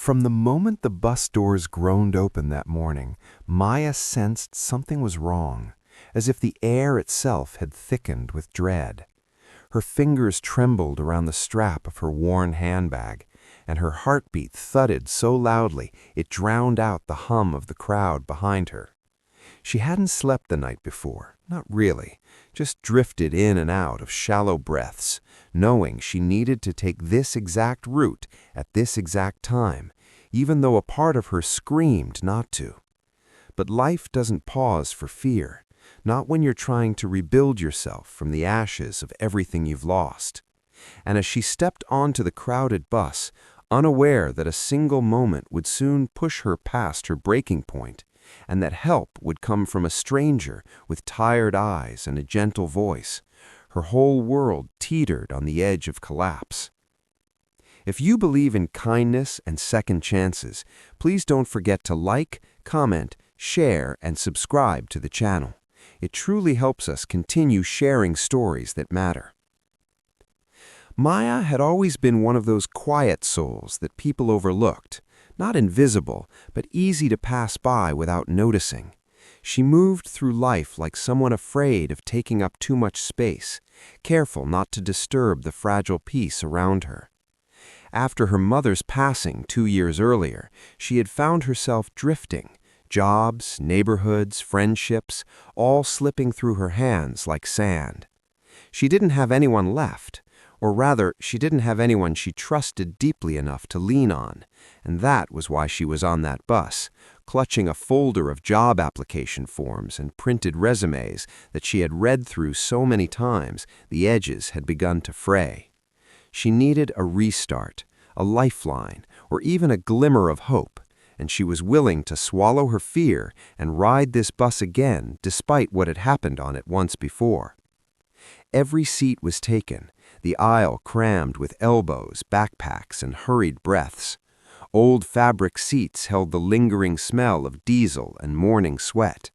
From the moment the bus doors groaned open that morning, Maya sensed something was wrong, as if the air itself had thickened with dread. Her fingers trembled around the strap of her worn handbag, and her heartbeat thudded so loudly it drowned out the hum of the crowd behind her. She hadn't slept the night before, not really, just drifted in and out of shallow breaths, knowing she needed to take this exact route at this exact time, even though a part of her screamed not to. But life doesn't pause for fear, not when you're trying to rebuild yourself from the ashes of everything you've lost. And as she stepped onto the crowded bus, unaware that a single moment would soon push her past her breaking point, and that help would come from a stranger with tired eyes and a gentle voice, her whole world teetered on the edge of collapse. If you believe in kindness and second chances, please don't forget to like, comment, share, and subscribe to the channel. It truly helps us continue sharing stories that matter. Maya had always been one of those quiet souls that people overlooked, not invisible, but easy to pass by without noticing. She moved through life like someone afraid of taking up too much space, careful not to disturb the fragile peace around her. After her mother's passing 2 years earlier, she had found herself drifting, jobs, neighborhoods, friendships, all slipping through her hands like sand. She didn't have anyone left, or rather, she didn't have anyone she trusted deeply enough to lean on, and that was why she was on that bus, clutching a folder of job application forms and printed resumes that she had read through so many times the edges had begun to fray. She needed a restart, a lifeline, or even a glimmer of hope, and she was willing to swallow her fear and ride this bus again despite what had happened on it once before. Every seat was taken, the aisle crammed with elbows, backpacks, and hurried breaths. Old fabric seats held the lingering smell of diesel and morning sweat.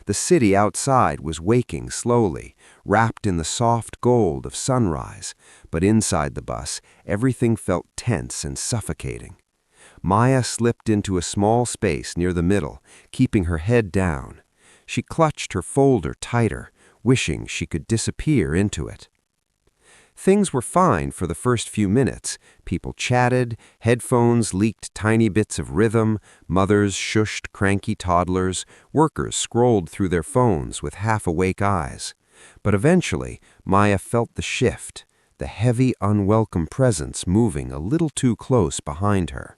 The city outside was waking slowly, wrapped in the soft gold of sunrise, but inside the bus, everything felt tense and suffocating. Maya slipped into a small space near the middle, keeping her head down. She clutched her folder tighter, wishing she could disappear into it. Things were fine for the first few minutes. People chatted, headphones leaked tiny bits of rhythm, mothers shushed cranky toddlers, workers scrolled through their phones with half-awake eyes. But eventually, Maya felt the shift, the heavy, unwelcome presence moving a little too close behind her.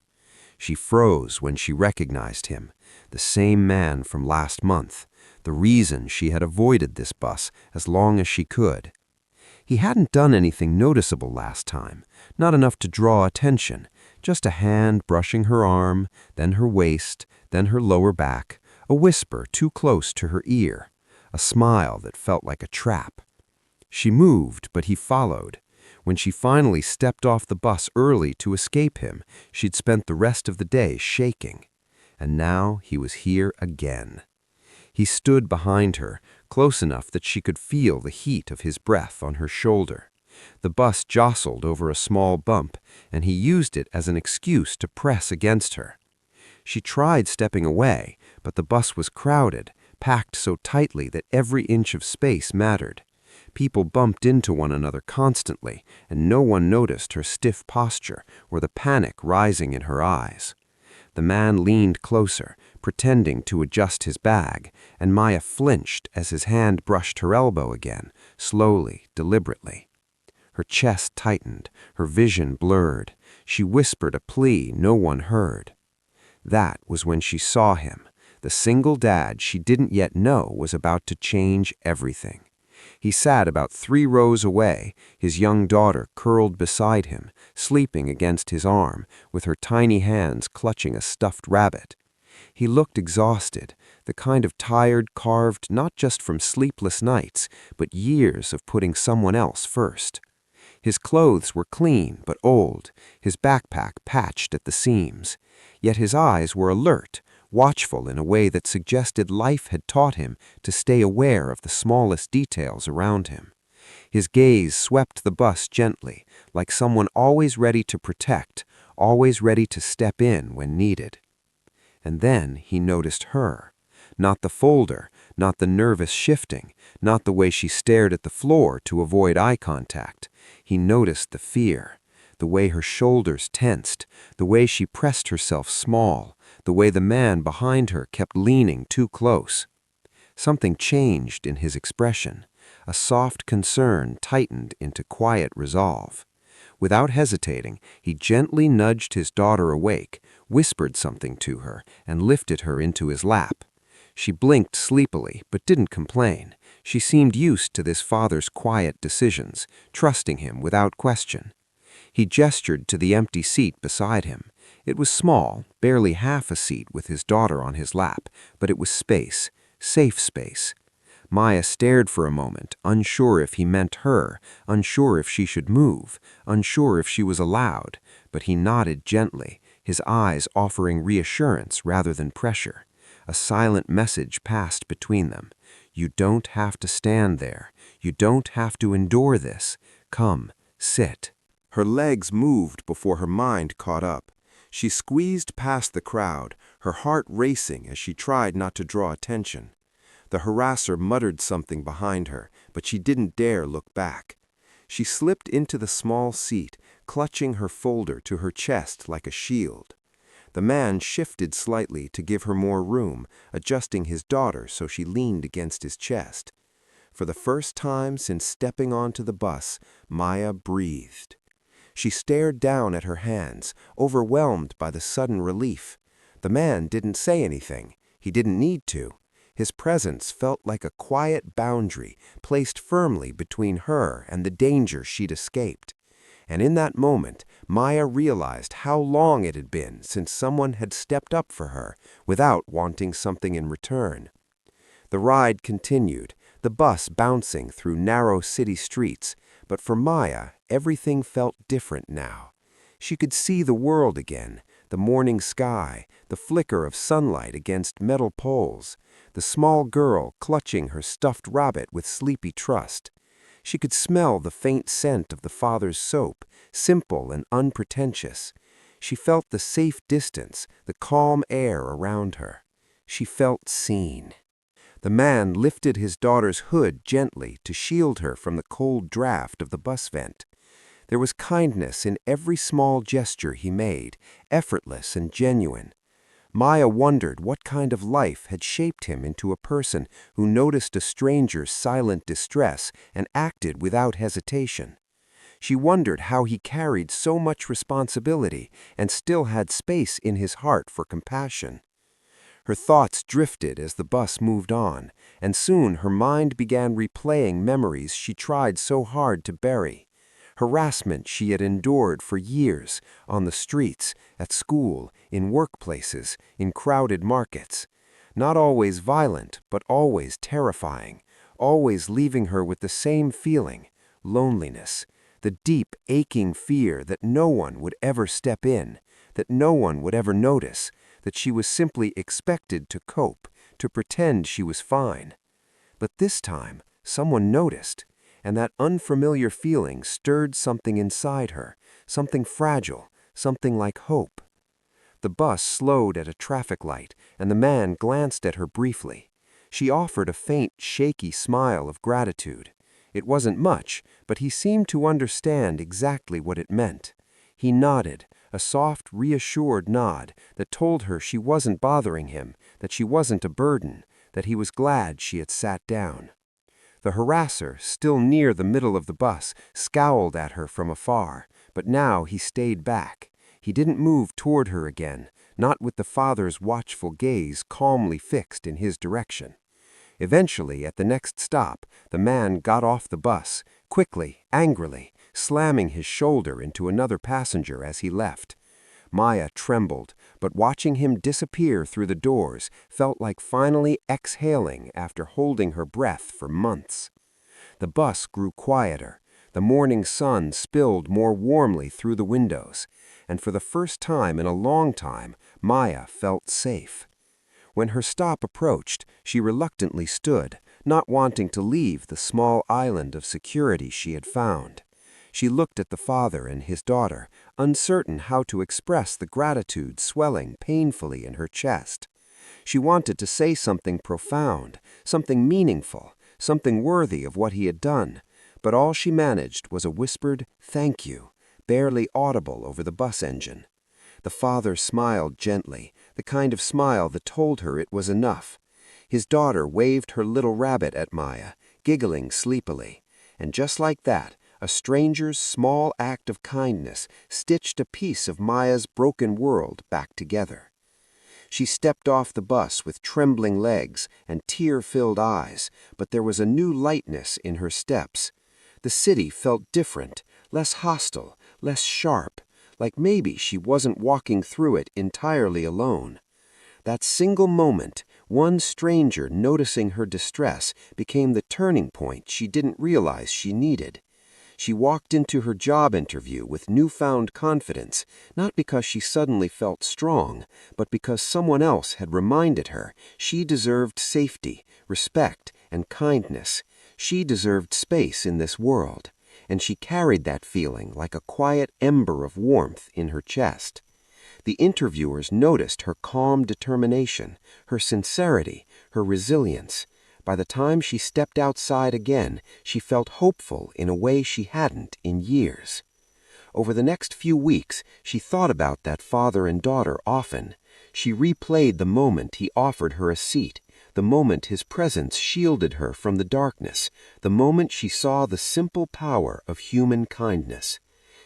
She froze when she recognized him, the same man from last month, the reason she had avoided this bus as long as she could. He hadn't done anything noticeable last time, not enough to draw attention, just a hand brushing her arm, then her waist, then her lower back, a whisper too close to her ear, a smile that felt like a trap. She moved, but he followed. When she finally stepped off the bus early to escape him, she'd spent the rest of the day shaking. And now he was here again. He stood behind her, close enough that she could feel the heat of his breath on her shoulder. The bus jostled over a small bump, and he used it as an excuse to press against her. She tried stepping away, but the bus was crowded, packed so tightly that every inch of space mattered. People bumped into one another constantly, and no one noticed her stiff posture or the panic rising in her eyes. The man leaned closer, pretending to adjust his bag, and Maya flinched as his hand brushed her elbow again, slowly, deliberately. Her chest tightened, her vision blurred. She whispered a plea no one heard. That was when she saw him, the single dad she didn't yet know was about to change everything. He sat about 3 rows away, his young daughter curled beside him, sleeping against his arm, with her tiny hands clutching a stuffed rabbit. He looked exhausted, the kind of tired carved not just from sleepless nights, but years of putting someone else first. His clothes were clean but old, his backpack patched at the seams. Yet his eyes were alert, watchful in a way that suggested life had taught him to stay aware of the smallest details around him. His gaze swept the bus gently, like someone always ready to protect, always ready to step in when needed. And then he noticed her. Not the folder, not the nervous shifting, not the way she stared at the floor to avoid eye contact. He noticed the fear, the way her shoulders tensed, the way she pressed herself small, the way the man behind her kept leaning too close. Something changed in his expression. A soft concern tightened into quiet resolve. Without hesitating, he gently nudged his daughter awake, whispered something to her, and lifted her into his lap. She blinked sleepily, but didn't complain. She seemed used to this father's quiet decisions, trusting him without question. He gestured to the empty seat beside him. It was small, barely half a seat with his daughter on his lap, but it was space, safe space. Maya stared for a moment, unsure if he meant her, unsure if she should move, unsure if she was allowed, but he nodded gently, his eyes offering reassurance rather than pressure. A silent message passed between them. You don't have to stand there. You don't have to endure this. Come, sit. Her legs moved before her mind caught up. She squeezed past the crowd, her heart racing as she tried not to draw attention. The harasser muttered something behind her, but she didn't dare look back. She slipped into the small seat, clutching her folder to her chest like a shield. The man shifted slightly to give her more room, adjusting his daughter so she leaned against his chest. For the first time since stepping onto the bus, Maya breathed. She stared down at her hands, overwhelmed by the sudden relief. The man didn't say anything. He didn't need to. His presence felt like a quiet boundary placed firmly between her and the danger she'd escaped. And in that moment, Maya realized how long it had been since someone had stepped up for her without wanting something in return. The ride continued, the bus bouncing through narrow city streets, but for Maya, everything felt different now. She could see the world again, the morning sky, the flicker of sunlight against metal poles, the small girl clutching her stuffed rabbit with sleepy trust. She could smell the faint scent of the father's soap, simple and unpretentious. She felt the safe distance, the calm air around her. She felt seen. The man lifted his daughter's hood gently to shield her from the cold draft of the bus vent. There was kindness in every small gesture he made, effortless and genuine. Maya wondered what kind of life had shaped him into a person who noticed a stranger's silent distress and acted without hesitation. She wondered how he carried so much responsibility and still had space in his heart for compassion. Her thoughts drifted as the bus moved on, and soon her mind began replaying memories she tried so hard to bury. Harassment she had endured for years, on the streets, at school, in workplaces, in crowded markets. Not always violent, but always terrifying, always leaving her with the same feeling, loneliness, the deep, aching fear that no one would ever step in, that no one would ever notice, that she was simply expected to cope, to pretend she was fine. But this time, someone noticed, and that unfamiliar feeling stirred something inside her, something fragile, something like hope. The bus slowed at a traffic light, and the man glanced at her briefly. She offered a faint, shaky smile of gratitude. It wasn't much, but he seemed to understand exactly what it meant. He nodded, a soft, reassured nod that told her she wasn't bothering him, that she wasn't a burden, that he was glad she had sat down. The harasser, still near the middle of the bus, scowled at her from afar, but now he stayed back. He didn't move toward her again, not with the father's watchful gaze calmly fixed in his direction. Eventually, at the next stop, the man got off the bus, quickly, angrily, slamming his shoulder into another passenger as he left. Maya trembled, but watching him disappear through the doors felt like finally exhaling after holding her breath for months. The bus grew quieter. The morning sun spilled more warmly through the windows, and for the first time in a long time, Maya felt safe. When her stop approached, she reluctantly stood, not wanting to leave the small island of security she had found. She looked at the father and his daughter, uncertain how to express the gratitude swelling painfully in her chest. She wanted to say something profound, something meaningful, something worthy of what he had done, but all she managed was a whispered "thank you," barely audible over the bus engine. The father smiled gently, the kind of smile that told her it was enough. His daughter waved her little rabbit at Maya, giggling sleepily, and just like that, a stranger's small act of kindness stitched a piece of Maya's broken world back together. She stepped off the bus with trembling legs and tear-filled eyes, but there was a new lightness in her steps. The city felt different, less hostile, less sharp, like maybe she wasn't walking through it entirely alone. That single moment, one stranger noticing her distress, became the turning point she didn't realize she needed. She walked into her job interview with newfound confidence, not because she suddenly felt strong, but because someone else had reminded her she deserved safety, respect, and kindness. She deserved space in this world, and she carried that feeling like a quiet ember of warmth in her chest. The interviewers noticed her calm determination, her sincerity, her resilience. By the time she stepped outside again, she felt hopeful in a way she hadn't in years. Over the next few weeks, she thought about that father and daughter often. She replayed the moment he offered her a seat, the moment his presence shielded her from the darkness, the moment she saw the simple power of human kindness.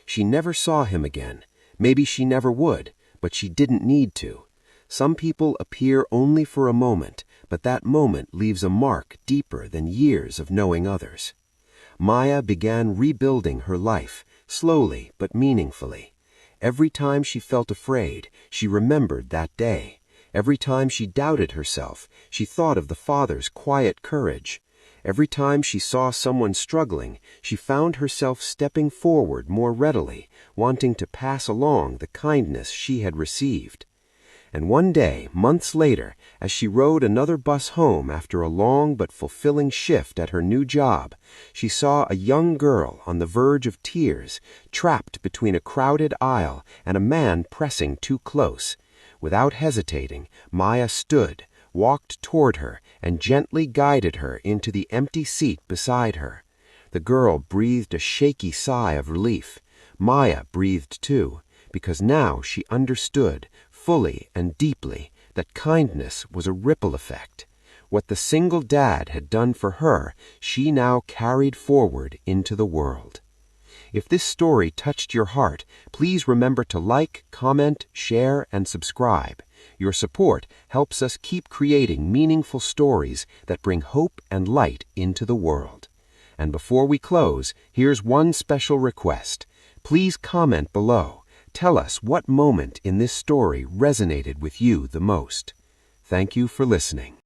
She never saw him again. Maybe she never would, but she didn't need to. Some people appear only for a moment, but that moment leaves a mark deeper than years of knowing others. Maya began rebuilding her life, slowly but meaningfully. Every time she felt afraid, she remembered that day. Every time she doubted herself, she thought of the father's quiet courage. Every time she saw someone struggling, she found herself stepping forward more readily, wanting to pass along the kindness she had received. And one day, months later, as she rode another bus home after a long but fulfilling shift at her new job, she saw a young girl on the verge of tears, trapped between a crowded aisle and a man pressing too close. Without hesitating, Maya stood, walked toward her, and gently guided her into the empty seat beside her. The girl breathed a shaky sigh of relief. Maya breathed too, because now she understood, fully and deeply, that kindness was a ripple effect. What the single dad had done for her, she now carried forward into the world. If this story touched your heart, please remember to like, comment, share, and subscribe. Your support helps us keep creating meaningful stories that bring hope and light into the world. And before we close, here's one special request. Please comment below. Tell us what moment in this story resonated with you the most. Thank you for listening.